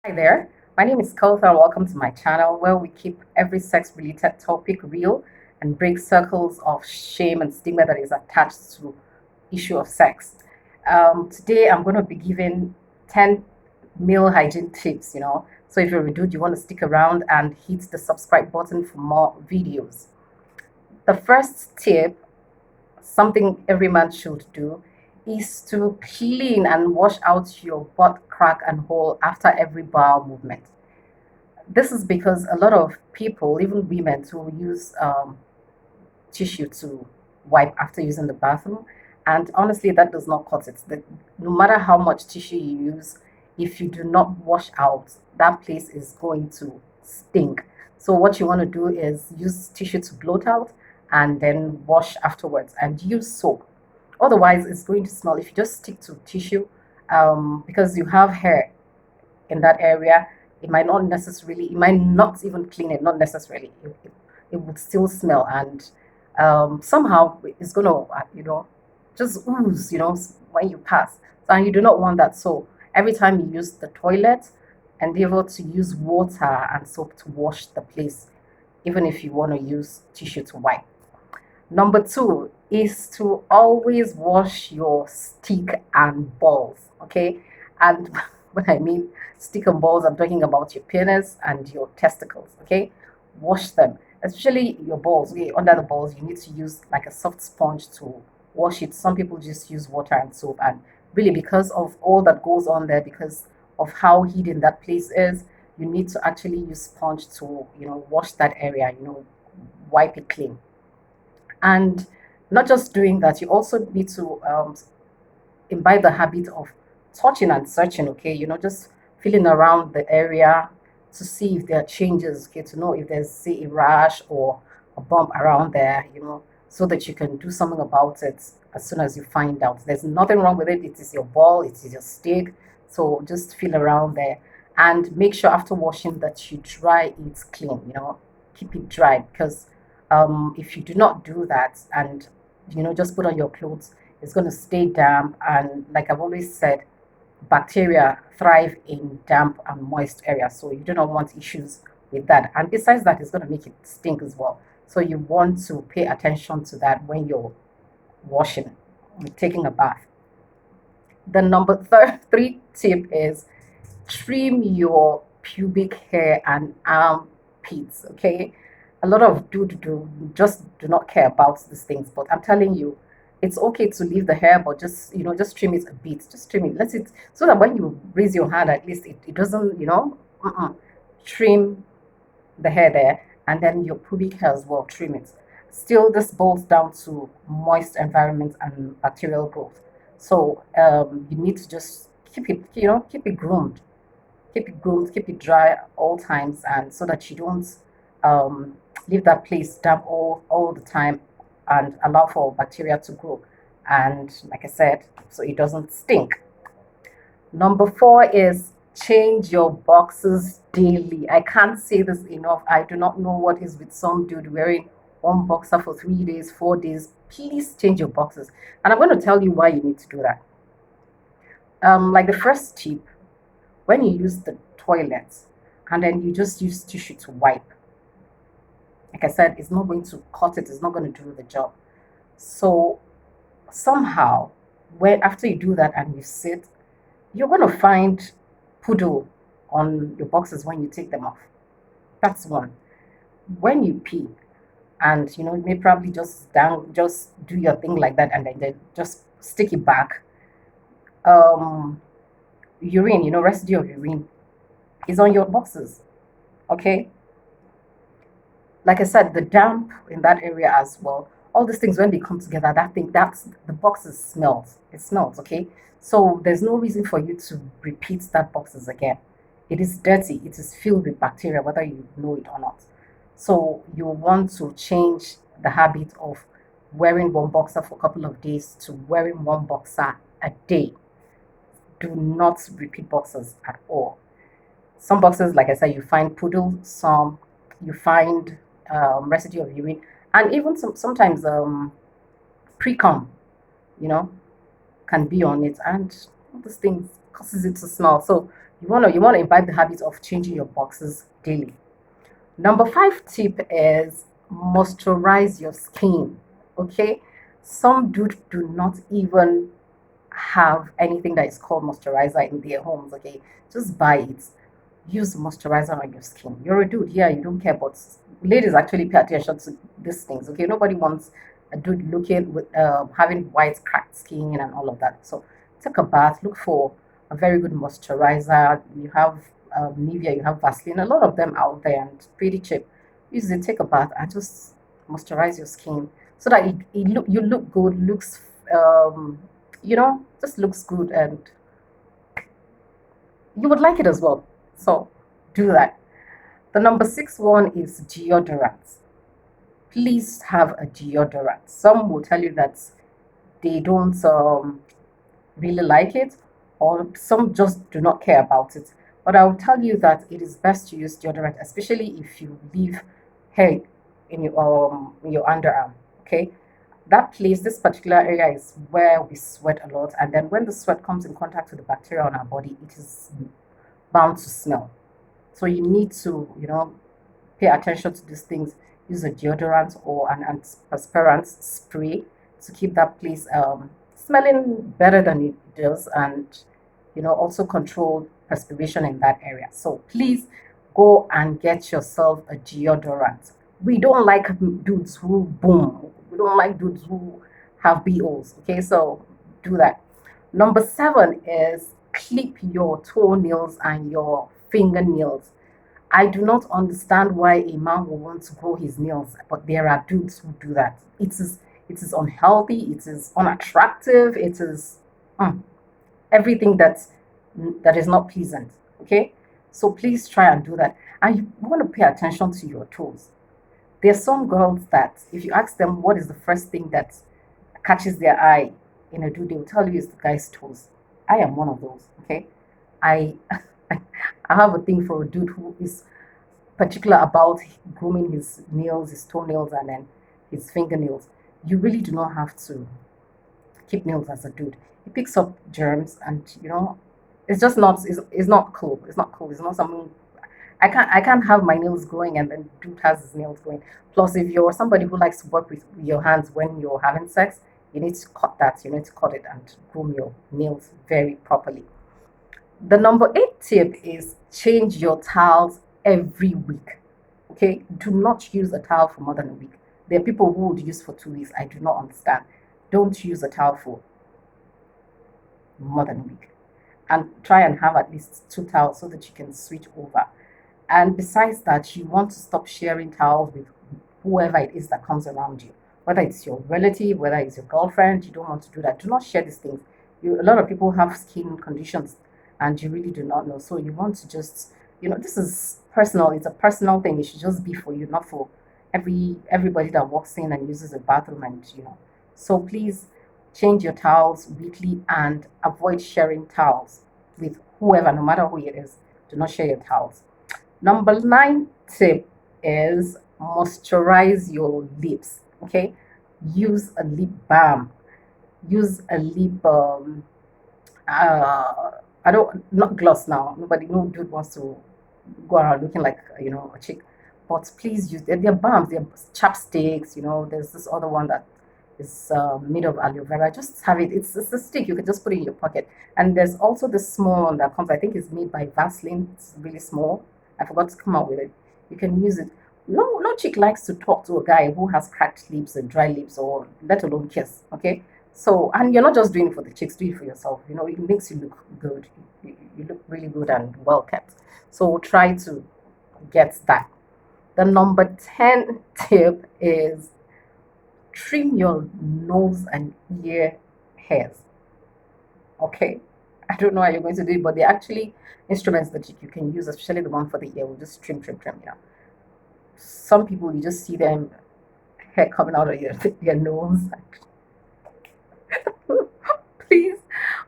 Hi there, my name is Kotha and welcome to my channel where we keep every sex related topic real and break circles of shame and stigma that is attached to issue of sex. Today I'm going to be giving 10 male hygiene tips. So if you're a dude, you want to stick around and hit the subscribe button for more videos. The first tip, something every man should do, is to clean and wash out your butt crack and hole after every bowel movement. This is because a lot of people, even women, who use tissue to wipe after using the bathroom. And honestly, that does not cut it. No matter how much tissue you use, if you do not wash out, that place is going to stink. So what you want to do is use tissue to blot out and then wash afterwards and use soap. Otherwise, it's going to smell if you just stick to tissue, because you have hair in that area. It might not even clean it, not necessarily. It would still smell, and somehow it's going to, just ooze, when you pass. So, and you do not want that. So every time you use the toilet, endeavor to use water and soap to wash the place, even if you want to use tissue to wipe. Number two is to always wash your stick and balls, okay? And when I mean stick and balls, I'm talking about your penis and your testicles, okay? Wash them, especially your balls. Okay, under the balls, you need to use like a soft sponge to wash it. Some people just use water and soap, and really, because of all that goes on there, because of how hidden that place is, you need to actually use sponge to, wash that area, wipe it clean. And not just doing that, you also need to imbibe the habit of touching and searching, okay? Just feeling around the area to see if there are changes, okay? To know if there's, say, a rash or a bump around there, so that you can do something about it as soon as you find out. There's nothing wrong with it. It is your ball, it is your stick. So just feel around there and make sure after washing that you dry it clean, keep it dry, because if you do not do that and just put on your clothes, it's going to stay damp. And like I've always said, bacteria thrive in damp and moist areas, so you do not want issues with that. And besides that, it's going to make it stink as well. So you want to pay attention to that when you're washing, taking a bath. The three tip is trim your pubic hair and armpits. Okay, a lot of just do not care about these things, but I'm telling you, it's okay to leave the hair, but just trim it a bit. Just trim it. Let it, so that when you raise your hand, at least it doesn't, trim the hair there, and then your pubic hair as well, trim it. Still, this boils down to moist environment and bacterial growth. So you need to just keep it groomed, keep it dry all times, and so that you don't leave that place damp all the time and allow for bacteria to grow. And like I said, so it doesn't stink. Number four is change your boxes daily. I can't say this enough. I do not know what is with some dude wearing one boxer for 3 days, 4 days. Please change your boxes. And I'm going to tell you why you need to do that. Like the first tip, when you use the toilet and then you just use tissue to wipe, like I said, it's not going to cut it, it's not going to do the job. So somehow, when after you do that and you sit, you're going to find poodle on your boxes when you take them off. That's one. When you pee, and you may probably just do your thing like that, and then just stick it back. Um, Urine, residue of urine is on your boxes. Okay, like I said, the damp in that area as well. All these things, when they come together, that's the boxes smells. It smells, okay? So there's no reason for you to repeat that boxes again. It is dirty, it is filled with bacteria, whether you know it or not. So you want to change the habit of wearing one boxer for a couple of days to wearing one boxer a day. Do not repeat boxers at all. Some boxes, like I said, you find poodle, some you find residue of urine, and even sometimes pre-cum, you know, can be on it, and all these things causes it to smell. So You want to imbibe the habit of changing your boxes daily. Number five tip is moisturize your skin. Okay, some do not even have anything that is called moisturizer in their homes. Okay, just buy it. Use moisturizer on your skin. You're a dude, yeah, you don't care, but ladies actually pay attention to these things. Okay, nobody wants a dude looking with having white cracked skin and all of that. So take a bath, look for a very good moisturizer. You have Nivea, you have Vaseline, a lot of them out there and pretty cheap. Use it, take a bath, and just moisturize your skin so that you look good, looks just looks good, and you would like it as well. So do that. The number six one is deodorant. Please have a deodorant. Some will tell you that they don't really like it, or some just do not care about it. But I will tell you that it is best to use deodorant, especially if you leave hair in your underarm. Okay, that place, this particular area, is where we sweat a lot, and then when the sweat comes in contact with the bacteria on our body, it is bound to smell. So you need to, pay attention to these things. Use a deodorant or an antiperspirant spray to keep that place smelling better than it does, and also control perspiration in that area. So please go and get yourself a deodorant. We don't like dudes who boom. We don't like dudes who have BOs. Okay, so do that. Number seven is clip your toenails and your fingernails. I do not understand why a man will want to grow his nails, but there are dudes who do that. It is unhealthy, it is unattractive, it is everything that is not pleasant. Okay? So please try and do that. And you want to pay attention to your toes. There are some girls that if you ask them what is the first thing that catches their eye in a dude, they will tell you it's the guy's toes. I am one of those. Okay? I I have a thing for a dude who is particular about grooming his nails, his toenails, and then his fingernails. You really do not have to keep nails as a dude. It picks up germs, and it's just it's not cool. It's not cool. It's not something. I can't have my nails growing and then dude has his nails growing. Plus, if you're somebody who likes to work with your hands when you're having sex, you need to cut that. You need to cut it and groom your nails very properly. The number eight tip is change your towels every week. Okay, do not use a towel for more than a week. There are people who would use for 2 weeks. I do not understand. Don't use a towel for more than a week, and try and have at least two towels so that you can switch over. And besides that, you want to stop sharing towels with whoever it is that comes around you, whether it's your relative, whether it's your girlfriend. You don't want to do that. Do not share these things. A lot of people have skin conditions and you really do not know. So you want to just, this is personal. It's a personal thing. It should just be for you, not for everybody that walks in and uses the bathroom, and. So please change your towels weekly and avoid sharing towels with whoever, no matter who it is. Do not share your towels. Number nine tip is moisturize your lips. Okay, use a lip balm. Use a lip. I don't, not gloss now. Nobody, no dude wants to go around looking like a chick. But please use they're balms. They're chapsticks. There's this other one that is made of aloe vera. Just have it. It's a stick. You can just put it in your pocket. And there's also this small one that comes. I think it's made by Vaseline. It's really small. I forgot to come out with it. You can use it. No chick likes to talk to a guy who has cracked lips and dry lips, or let alone kiss. Okay. So, and you're not just doing it for the chicks, do it for yourself. It makes you look good. You look really good and well kept. So try to get that. The number 10 tip is trim your nose and ear hairs. Okay. I don't know how you're going to do it, but they're actually instruments that you can use, especially the one for the ear. Will just trim, trim, trim. Some people, you just see them hair coming out of your nose. Please,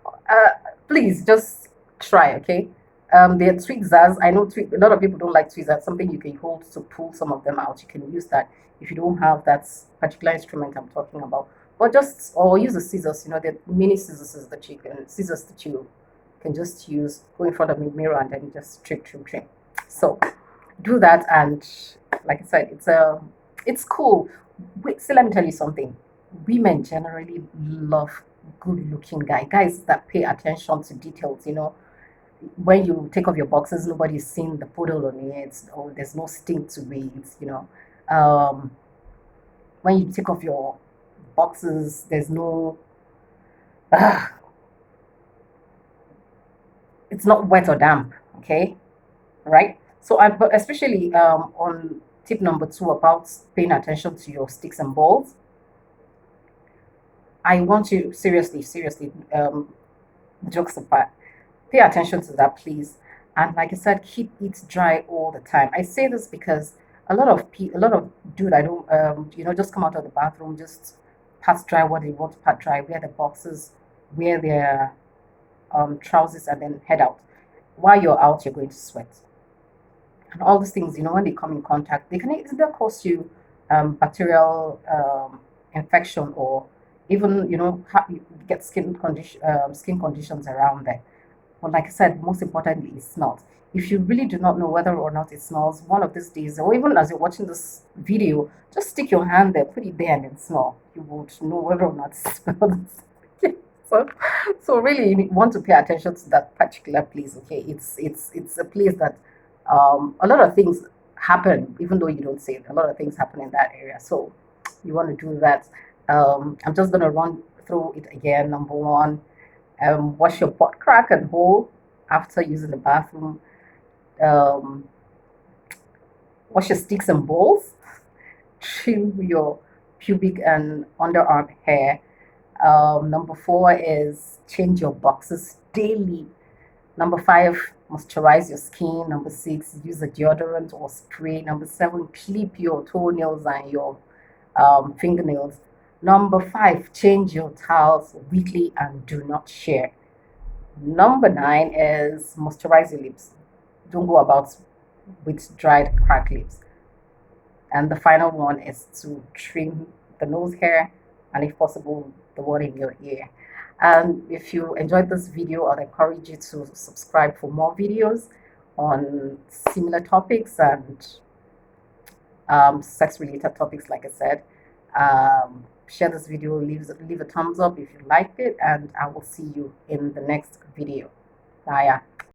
uh, please just try, okay? There are tweezers. I know a lot of people don't like tweezers. Something you can hold to pull some of them out. You can use that if you don't have that particular instrument I'm talking about. Or use the scissors. The mini scissors that you can can just go in front of the mirror and then just trim. So do that, and like I said, it's cool. Wait, so let me tell you something. Women generally love good looking guys that pay attention to details. When you take off your boxes, nobody's seen the puddle on it, or there's no stink to it. Um, when you take off your boxes, there's no, it's not wet or damp. Okay, right? So, but especially on tip number two about paying attention to your sticks and balls, I want you seriously, jokes apart, pay attention to that, please. And like I said, keep it dry all the time. I say this because a lot of dude, I don't, just come out of the bathroom, just pat dry what they want to pat dry, wear the boxes, wear their trousers, and then head out. While you're out, you're going to sweat. And all these things, when they come in contact, they can either cause you bacterial infection, or even you get skin conditions around there. But like I said, most importantly, it smells. If you really do not know whether or not it smells, one of these days, or even as you're watching this video, just stick your hand there, put it there, and then smell. You would know whether or not it smells. so, so really, you want to pay attention to that particular place. Okay, it's a place that a lot of things happen, even though you don't say it. A lot of things happen in that area. So you want to do that. I'm just gonna run through it again. Number one, wash your butt crack and hole after using the bathroom. Um, wash your sticks and balls. Trim your pubic and underarm hair. Number four is change your boxes daily. Number five, moisturize your skin. Number six, use a deodorant or spray. Number seven, clip your toenails and your fingernails. Number five, change your towels weekly and do not share. Number nine is moisturize your lips. Don't go about with dried cracked lips. And the final one is to trim the nose hair and, if possible, the one in your ear. And if you enjoyed this video, I'd encourage you to subscribe for more videos on similar topics and sex related topics, like I said. Share this video, leave a thumbs up if you liked it, and I will see you in the next video. Bye.